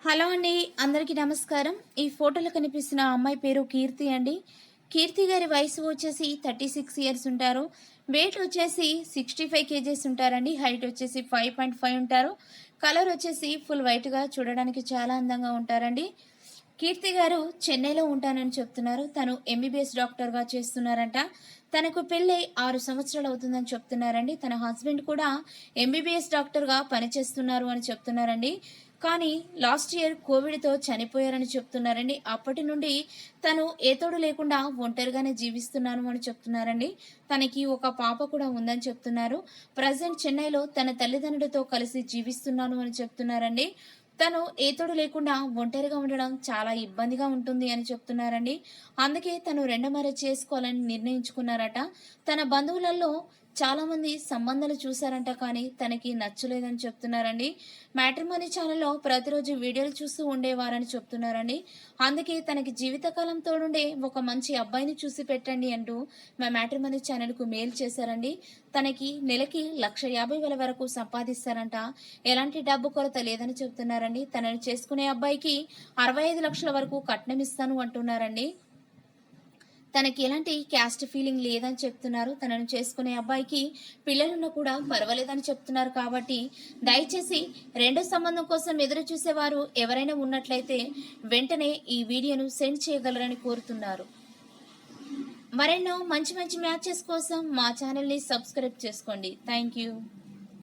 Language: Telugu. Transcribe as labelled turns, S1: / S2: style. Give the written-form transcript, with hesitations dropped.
S1: హలో అండి, అందరికీ నమస్కారం. ఈ ఫోటోలో కనిపిస్తున్న అమ్మాయి పేరు కీర్తి అండి. కీర్తి గారి వయసు వచ్చేసి 36 ఇయర్స్ ఉంటారు. వెయిట్ వచ్చేసి 65 కేజెస్ ఉంటారండి. హైట్ వచ్చేసి 5.5 ఉంటారు. కలర్ వచ్చేసి ఫుల్ వైట్గా చూడడానికి చాలా అందంగా ఉంటారండి. కీర్తి గారు చెన్నైలో ఉంటానని చెప్తున్నారు. తను ఎంబీబీఎస్ డాక్టర్గా చేస్తున్నారంట. తనకు పెళ్ళై 6 సంవత్సరాలు అవుతుందని చెప్తున్నారండి. తన హస్బెండ్ కూడా ఎంబీబీఎస్ డాక్టర్గా పనిచేస్తున్నారు అని చెప్తున్నారండి. కానీ లాస్ట్ ఇయర్ కోవిడ్తో చనిపోయారని చెప్తున్నారండి. అప్పటి నుండి తను ఏ తోడు లేకుండా ఒంటరిగానే జీవిస్తున్నాను అని చెప్తున్నారండి. తనకి ఒక పాప కూడా ఉందని చెప్తున్నారు. ప్రజెంట్ చెన్నైలో తన తల్లిదండ్రులతో కలిసి జీవిస్తున్నాను అని చెప్తున్నారండి. తను ఏ తోడు లేకుండా ఒంటరిగా ఉండడం చాలా ఇబ్బందిగా ఉంటుంది అని చెప్తున్నారండి. అందుకే తను రెండో మ్యారేజ్ చేసుకోవాలని నిర్ణయించుకున్నారట. తన బంధువులలో చాలా మంది సంబంధాలు చూశారంట, కానీ తనకి నచ్చలేదని చెప్తున్నారండి. మ్యాట్రిమోనీ ఛానల్లో ప్రతిరోజు వీడియోలు చూస్తూ ఉండేవారని చెప్తున్నారండి. అందుకే తనకి జీవితకాలం తోడుండే ఒక మంచి అబ్బాయిని చూసి పెట్టండి అంటూ మా మ్యాట్రిమోనీ ఛానల్కు మెయిల్ చేశారండి. తనకి నెలకి 1,50,000 వరకు సంపాదిస్తారంట. ఎలాంటి డబ్బు కొరత లేదని చెప్తున్నారండి. తనని చేసుకునే అబ్బాయికి 65 లక్షల వరకు కట్నం ఇస్తాను అంటున్నారండి. తనకి ఎలాంటి క్యాస్ట్ ఫీలింగ్ లేదని చెప్తున్నారు. తనను చేసుకునే అబ్బాయికి పిల్లలున్నా కూడా పర్వాలేదని చెప్తున్నారు. కాబట్టి దయచేసి రెండో సంబంధం కోసం ఎదురు చూసేవారు ఎవరైనా ఉన్నట్లయితే వెంటనే ఈ వీడియోను సెండ్ చేయగలరని కోరుతున్నారు. మరెన్నో మంచి మంచి మ్యాచెస్ కోసం మా ఛానల్ని సబ్స్క్రైబ్ చేసుకోండి. Thank you.